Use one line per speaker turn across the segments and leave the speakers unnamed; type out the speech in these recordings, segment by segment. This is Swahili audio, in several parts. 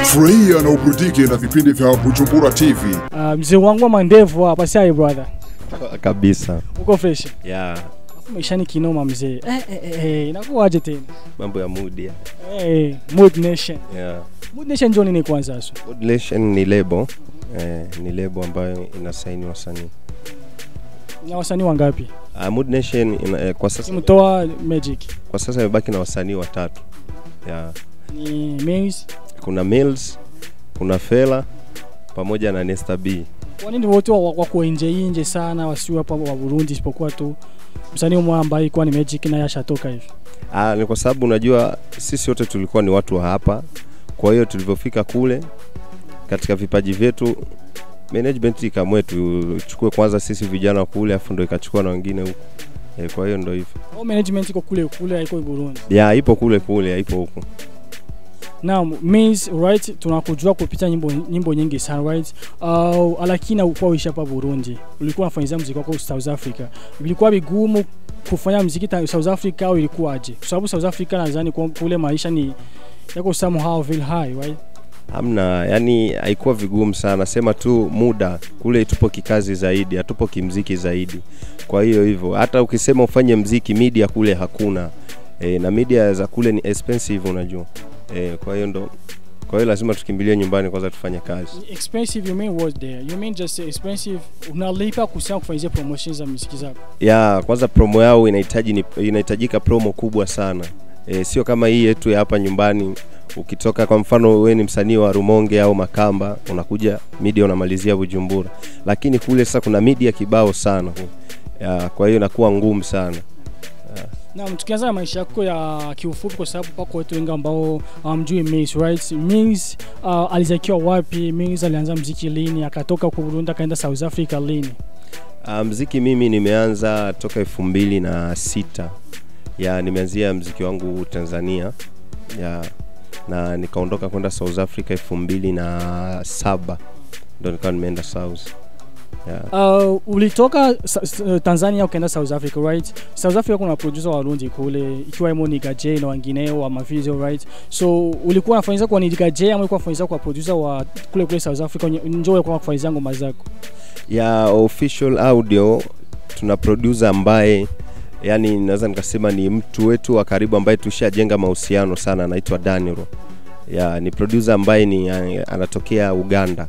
Furahia na uburudike na vipindi vya Bujumbura TV.
Mzee wangu wa mandevu hapa sai brother.
Kabisa.
Uko fresh?
Yeah.
Maisha ni kinoma mzee. Inakuaje tena?
Mambo ya mood ya.
Mood Nation.
Yeah.
Mood Nation ndio nini kwanza aso?
Mood Nation ni label. Ni label ambayo inasaini wasanii.
Ni wasanii wangapi?
Mood Nation kwa sasa
mtoa Magic.
Kwa sasa imebaki na wasanii watatu. Yeah.
Ni Millz,
kuna Millz, kuna Fela pamoja na Nesta B.
Kwa nini wote wako nje sana wasiwe hapa wa Burundi isipokuwa tu msanii mmoja ambaye kwa ni Magic na yashatoka hivi?
Ni kwa sababu unajua sisi wote tulikuwa ni watu wa hapa. Kwa hiyo tulivyofika kule katika vipaji vyetu management ikamwe tuchukue kwanza sisi vijana kule afu ndio ikachukua na wengine huko. Kwa hiyo ndio hivyo.
Management iko kule haiko Burundi.
Yeah, ipo kule haipo huko.
Now Millz, right, tunakujua kupita nyimbo nyingi sana, right? Lakini kwa uishi hapa Burundi ulikuwa unafanya muziki wako South Africa. Ilikuwa vigumu kufanya muziki South Africa au ilikuwaje? Kwa sababu South Africa nadhani kule maisha ni yako somehow very high, right?
Hamna, yani haikuwa vigumu sana. Sema tu muda kule tupo kikazi zaidi, hatupo kimuziki zaidi. Kwa hiyo hivyo hata ukisema ufanye muziki media kule hakuna. Na media za kule ni expensive unajua. Kwa hiyo lazima tukimbilie nyumbani kwanza tufanye kazi.
Expensive you mean was there? You mean just expensive unalipa kusema kufanyia promotions za muziki zako?
Yeah, kwanza promo yao inahitajika promo kubwa sana. Sio kama hii yetu ya hapa nyumbani. Ukitoka kwa mfano wewe ni msanii wa Rumonge au Makamba, unakuja media unamalizia Bujumbura. Lakini kule sasa kuna media kibao sana. Kwa hiyo inakuwa ngumu sana.
Na tukianza na maisha yako ya kiufupi kwa sababu pako watu wengi ambao mjui Millz, right? Millz alizaliwa wapi? Millz alianza muziki lini? Akatoka kwa Burundi akaenda South Africa lini?
Muziki mimi nimeanza toka 2006. Nimeanzia muziki wangu Tanzania. Na nikaondoka kwenda South Africa 2007. Ndio nikawa nimeenda South.
Ulitoka Tanzania ukaenda South Africa, right? South Africa kuna producer wa Burundi kule ikiwa Monica J na wengineo wa mavideo, right? So ulikuwa unafanya kwa Monica J ama ulikuwa unafanya kwa producer wa kule South Africa? Njoo kwa kufanya ngoma zako.
Official audio tuna producer ambaye yani naweza nikasema ni mtu wetu wa karibu ambaye tushajenga mahusiano sana, anaitwa Daniel. Ni producer ambaye anatokea Uganda.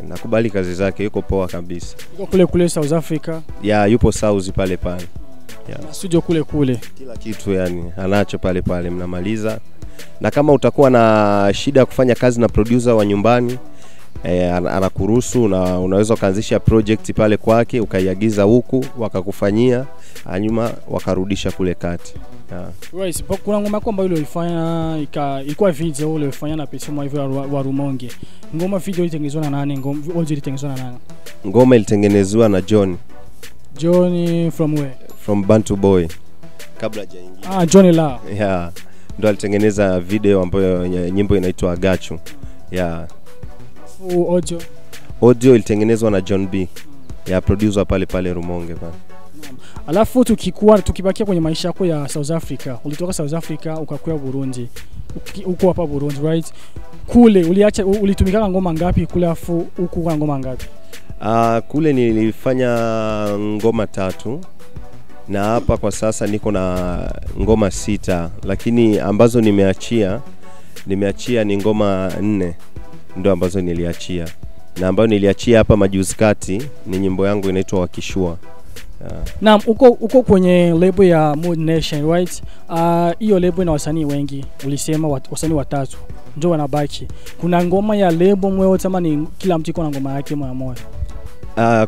Nakubali kazi zake, yuko poa kabisa.
Yuko kule South Africa?
Yupo South pale.
Studio kule.
Kila kitu yani anacho pale mnamaliza. Na kama utakuwa na shida kufanya kazi na producer wa nyumbani, anakuruhusu na unaweza kuanzisha project pale kwake, ukaiagiza huku wakakufanyia, anyuma wakarudisha kule kati.
Right, kuna ngoma yako ambayo ulifanya ilikuwa video ulifanya na Pesoma hivyo wa Rumonge. Ngoma video ilitengenezwa na nani? Ngoma ilitengenezwa na nani?
Ngoma ilitengenezwa na John.
John from where? From
Bantu Boy. Kabla hajaingia.
John la.
Ndio alitengeneza video ambayo nyimbo inaitwa Agachu. Audio ilitengenezwa na John B. Producer pale Rumonge pale.
Alafu tukibakia kwenye maisha yako ya South Africa, ulitoka South Africa ukakuja Burundi. Uko hapa Burundi, right? Kule ulitumika ngoma ngapi kule afu huku kwa ngoma ngapi?
Kule nilifanya ngoma 3 na hapa kwa sasa niko na ngoma 6, lakini ambazo nimeachia ni ngoma 4 ndio ambazo niliachia. Na ambayo niliachia hapa majuzi kati ni nyimbo yangu inaitwa Wakishua.
Naam, uko kwenye label ya Mood Nation, right? Hiyo label ina wasanii wengi. Ulisema wasanii 3 ndio wanabaki. Kuna ngoma ya label mwe kama ni kila mtu iko na ngoma yake moja?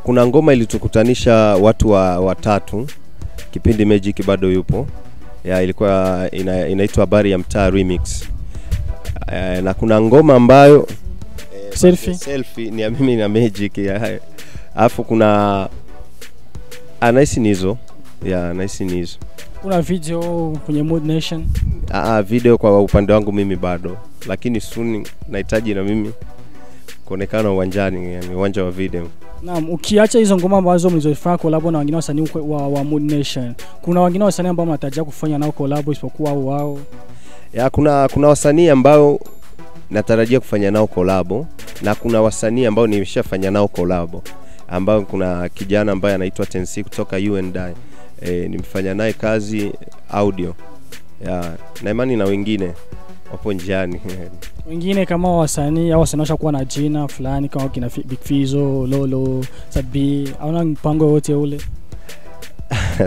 Kuna ngoma ilitukutanisha watu 3 kipindi Magic bado yupo. Ilikuwa inaitwa Habari ya Mtaa remix. Na kuna ngoma ambayo selfie ni ya mimi na Magic. Alafu kuna nice nizo. Nice nizo.
Kuna video kwenye Mood Nation?
Video kwa upande wangu mimi bado, lakini soon nahitaji na mimi kuonekana uwanjani, yani uwanja wa video.
Naam, ukiacha hizo ngoma ambazo mlizofanya collab na wengine wasanii wa Mood Nation, kuna wengine wasanii ambao mnatarajia kufanya nao collab isipokuwa wao?
Kuna wasanii ambao natarajia kufanya nao collabo, na kuna wasanii ambao nimeshafanya nao collabo, ambao kuna kijana ambaye anaitwa Tensi kutoka UNDI, nimefanya naye kazi audio na imani na wengine wapo njiani.
Wengine kama wasanii au wasanii kuwa na jina fulani kama kina Big Fizo, Lolo, Sabi, hauna mpango wote ule?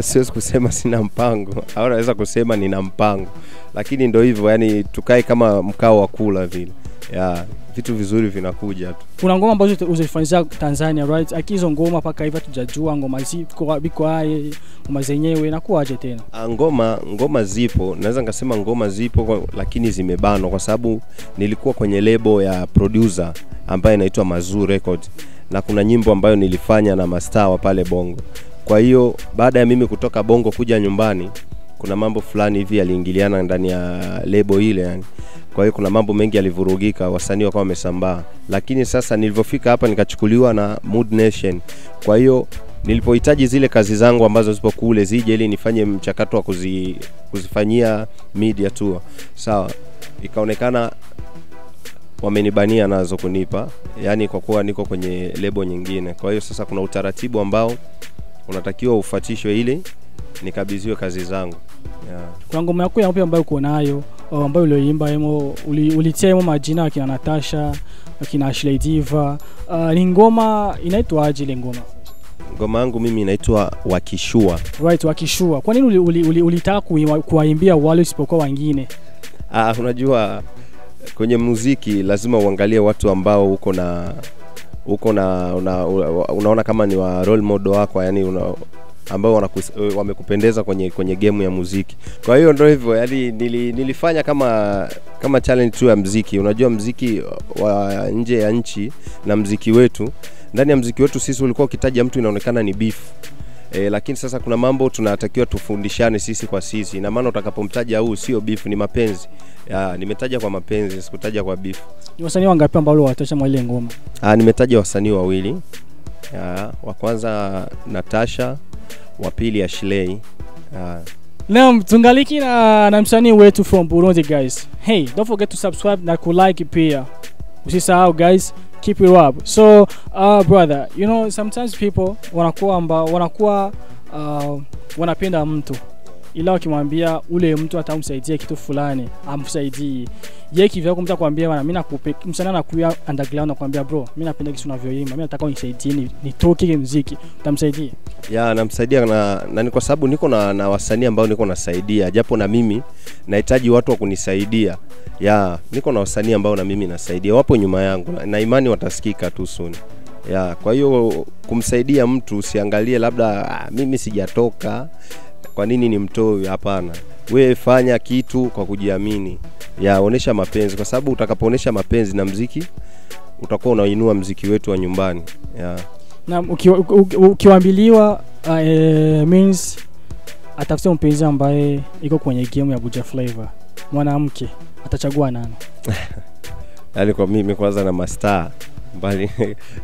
Siwezi kusema sina mpango, au naweza kusema nina mpango, lakini ndio hivyo, yani tukae kama mkao wa kula vile. Vitu vizuri vinakuja tu.
Kuna ngoma ambazo uzifanyia Tanzania, right? Akizo ngoma paka hivi tujajua ngoma zipo biko hai, ngoma zenyewe inakuaje tena?
Ngoma zipo, naweza ngasema ngoma zipo, lakini zimebanwa kwa sababu nilikuwa kwenye lebo ya producer ambaye inaitwa Mazu Record, na kuna nyimbo ambayo nilifanya na mastaa wa pale Bongo. Kwa hiyo baada ya mimi kutoka Bongo kuja nyumbani, kuna mambo fulani hivi yaliingiliana ndani ya lebo ile yani. Kwa hiyo kuna mambo mengi yalivurugika, wasanii wakawa wamesambaa. Lakini sasa nilipofika hapa nikachukuliwa na Mood Nation. Kwa hiyo nilipohitaji zile kazi zangu ambazo zipo kule zije ili nifanye mchakato wa kuzifanyia media tour, sawa, ikaonekana wamenibania nazo kunipa, yani kwa kuwa niko kwenye lebo nyingine. Kwa hiyo sasa kuna utaratibu ambao unatakiwa ufuatishwe ili nikabidhiwe kazi zangu.
Kuna ngoma yako yapi ambayo uko nayo, ambayo ulioimba ulitia majina akina Natasha, akina Ashley Diva, ni ngoma inaitwaje ile ngoma?
Ngoma yangu mimi inaitwa Wakishua.
Right, Wakishua. Kwa nini ulitaka kuwaimbia wale isipokuwa wengine?
Unajua kwenye muziki lazima uangalie watu ambao unaona kama ni wa role model wako, yani ambao wamekupendeza kwenye game ya muziki. Kwa hiyo ndio hivyo, yani nilifanya kama challenge tu ya muziki. Unajua muziki wa nje ya nchi na muziki wetu, ndani ya muziki wetu sisi ulikuwa ukitaja mtu inaonekana ni beef. Lakini sasa kuna mambo tunatakiwa tufundishane sisi kwa sisi. Na maana utakapomtaja huu sio beef, ni mapenzi. Nimetaja kwa mapenzi, sikutaja kwa beef.
Ni wasanii wangapi ambao watasha mwa ile ngoma?
Nimetaja wasanii wawili. Wa kwanza Natasha, wa pili Ashley.
Naam, tungaliki na msanii wetu from Burundi guys. Hey, don't forget to subscribe na kulike pia. Usisahau guys, keep it up. So, brother, you know sometimes people wanapenda mtu, ila wakimwambia ule mtu atamsaidia kitu fulani, amsaidii. Yeye kivyako mtu akwambia bana, mimi nakupe, msanii anakuya underground nakwambia bro, mimi napenda kitu unavyoimba, mimi nataka unisaidie nitoke muziki, utamsaidia?
Namsaidia na ni kwa sababu niko na wasanii ambao niko nasaidia, japo na mimi nahitaji watu wa kunisaidia. Niko na wasanii ambao na mimi nasaidia, wapo nyuma yangu na imani watasikika tu soon. Kwa hiyo kumsaidia mtu usiangalie labda mimi sijatoka, kwa nini nimtoe? Hapana. Wewe fanya kitu kwa kujiamini. Onesha mapenzi, kwa sababu utakapoonesha mapenzi na muziki utakuwa unainua muziki wetu wa nyumbani.
Na ukiwaambiliwa Millz atafuta mpenzi ambaye iko kwenye game ya Buja Flavor, mwanamke, atachagua nani?
Yani kwa mimi kwanza na mastaa mbali,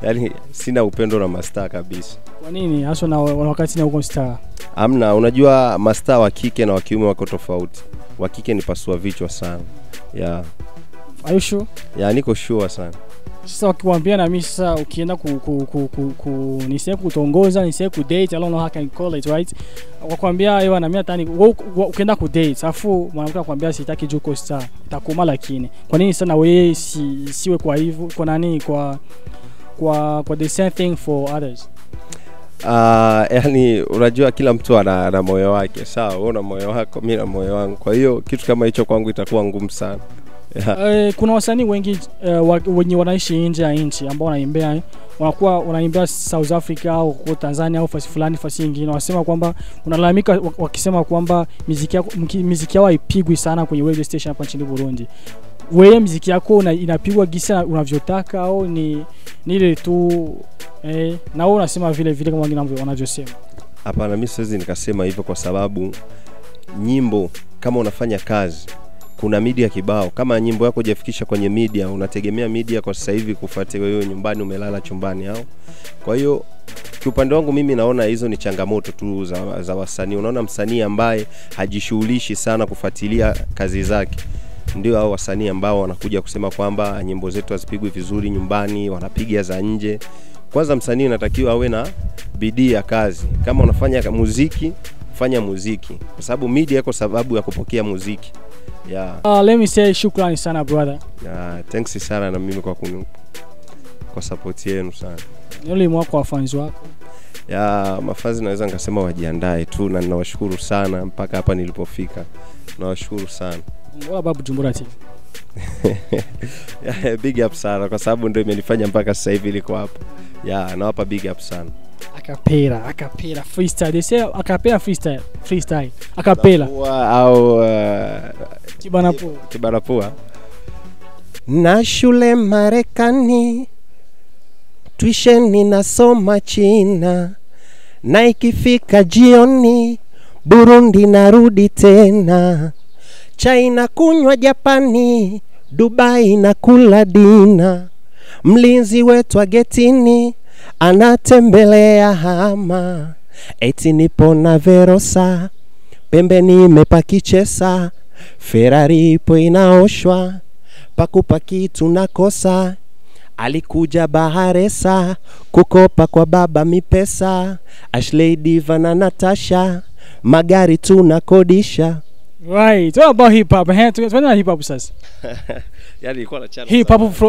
yani sina upendo na mastaa kabisa.
Kwa nini? Hasa na wakati na uko star.
Amna, unajua mastaa wa kike na wa kiume wako tofauti. Wa kike ni pasua vichwa sana.
Are you sure?
Niko sure sana.
Sasa wakiwaambia na mimi sasa ukienda niseme kutongoza, niseme ku date, I don't know how can call it, right? Wakwambia na mimi nataka ukienda ku date, afu mwanamke akwambia sitaki juko star, itakoma. Lakini kwa nini sana wewe siwe kwa hivyo? Kwa nani kwa the same thing for others?
Yani unajua kila mtu ana moyo wake, sawa? Wewe una moyo wako, mimi na moyo wangu. Kwa hiyo kitu kama hicho kwangu itakuwa ngumu sana.
Kuna wasanii wengi wenye wanaishi nje ya nchi ambao wanaimbia South Africa au kwa Tanzania au fasi fulani fasi nyingine, wanasema kwamba unalalamika wakisema kwamba muziki yao haipigwi sana kwenye radio station hapa nchini Burundi. Wewe muziki yako inapigwa gisa unavyotaka au ni ile tu na wewe unasema vile vile kama wengine wanavyosema? Hapana,
mimi siwezi nikasema hivyo, kwa sababu nyimbo kama unafanya kazi, kuna media kibao. Kama nyimbo yako hujafikisha kwenye media, unategemea media kwa sasa hivi kufuatia wewe nyumbani umelala chumbani au. Kwa hiyo kiupande wangu mimi naona hizo ni changamoto tu za wasanii. Unaona msanii ambaye hajishughulishi sana kufuatilia kazi zake, ndio hao wasanii ambao wanakuja kusema kwamba nyimbo zetu hazipigwi vizuri nyumbani, wanapiga za nje. Kwanza msanii anatakiwa awe na bidii ya kazi. Kama unafanya muziki, fanya muziki, kwa sababu media iko sababu ya kupokea muziki.
Let me say shukrani sana brother.
Thanks sana na mimi kwa support yenu sana.
Yule mwako wa fans wako.
Mafazi naweza ngasema wajiandae tu, na ninawashukuru sana mpaka hapa nilipofika. Nawashukuru sana.
Wala babu Bujumbura TV.
Big up sana kwa sababu ndio imenifanya mpaka sasa hivi niko hapa. Nawapa big up sana.
Acapella freestyle. They say acapella freestyle. Acapella
au Kibanapua.
Na shule Marekani, tuisheni nasoma China, na ikifika jioni Burundi narudi tena, China kunywa Japani, Dubai na kula dina, mlinzi wetu wa getini anatembelea hama, eti nipo na Verosa, pembeni imepakichesa, Ferrari ipo inaoshwa, pakupaki tunakosa, alikuja Baharesa kukopa kwa baba mipesa, Ashley Diva na Natasha magari tunakodisha.
Right, what about hip hop? Tunaona hip hop sasa.
Yaani ilikuwa na channel.
Hip hop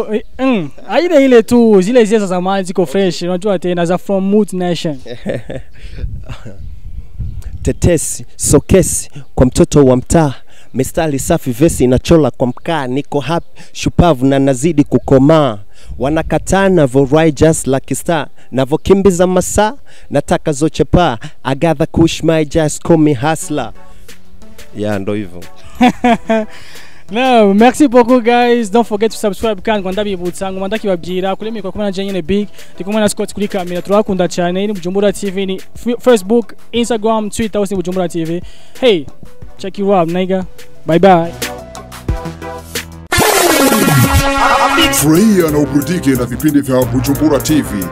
aina ile tu zile za zamani ziko fresh, unajua tena za from Mood Nation.
Tetesi, sokesi kwa mtoto wa mtaa, mistari safi vesi inachola kwa mkaa, niko happy shupavu na nazidi kukomaa, wanakatana vorai just like star, navokimbiza masaa nataka zochepa, I got the kush my just call me hustler.
Ndo hivyo.
No, merci beaucoup guys. Don't forget to subscribe kandi kwanda bibutsango mandaki babyira kulemi kwa kumana jenyine big ndikumana Scott kuri kamera turakunda cyane ni Bujumbura TV, ni Facebook, Instagram, Twitter ni Bujumbura TV. Hey, check you out nigga. Bye bye.
Furahia na uburudike na vipindi vya Bujumbura TV.